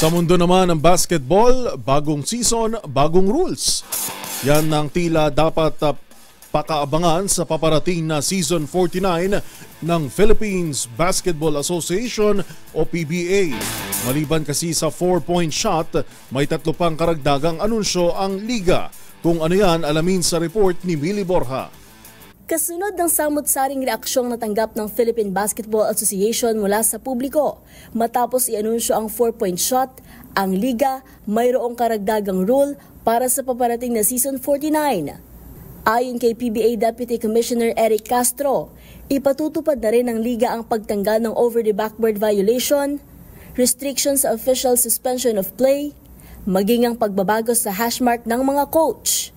Sa mundo naman ng basketball, bagong season, bagong rules. Yan ang tila dapat pakaabangan sa paparating na Season 49 ng Philippines Basketball Association o PBA. Maliban kasi sa 4-point shot, may 3 pang karagdagang anunsyo ang liga. Kung ano yan, alamin sa report ni Millie Borja. Kasunod ng samot-saring reaksyong natanggap ng Philippine Basketball Association mula sa publiko, matapos i-anunsyo ang 4-point shot, ang liga mayroong karagdagang rule para sa paparating na Season 49. Ayon kay PBA Deputy Commissioner Eric Castro, ipatutupad na rin ng liga ang pagtanggal ng over the backboard violation, restrictions sa official suspension of play, maging ang pagbabago sa hashmark ng mga coach.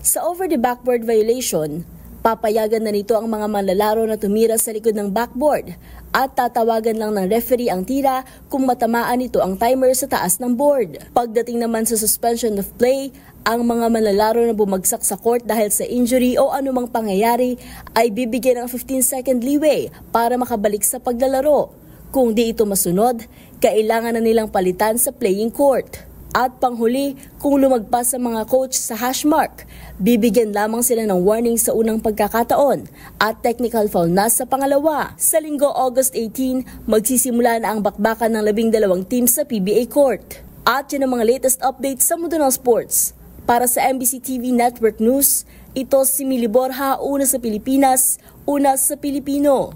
Sa over the backboard violation, papayagan na nito ang mga manlalaro na tumira sa likod ng backboard at tatawagan lang ng referee ang tira kung matamaan nito ang timer sa taas ng board. Pagdating naman sa suspension of play, ang mga manlalaro na bumagsak sa court dahil sa injury o anumang pangyayari ay bibigyan ng 15-second leeway para makabalik sa paglalaro. Kung di ito masunod, kailangan na nilang palitan sa playing court. At panghuli, kung lumagpas sa mga coach sa hashmark, bibigyan lamang sila ng warning sa unang pagkakataon at technical foul na sa pangalawa. Sa linggo August 18, magsisimula na ang bakbakan ng 12 teams sa PBA court. At yun ang mga latest updates sa mundo ng sports. Para sa MBC TV Network News, ito si Millie Borja, una sa Pilipinas, una sa Pilipino.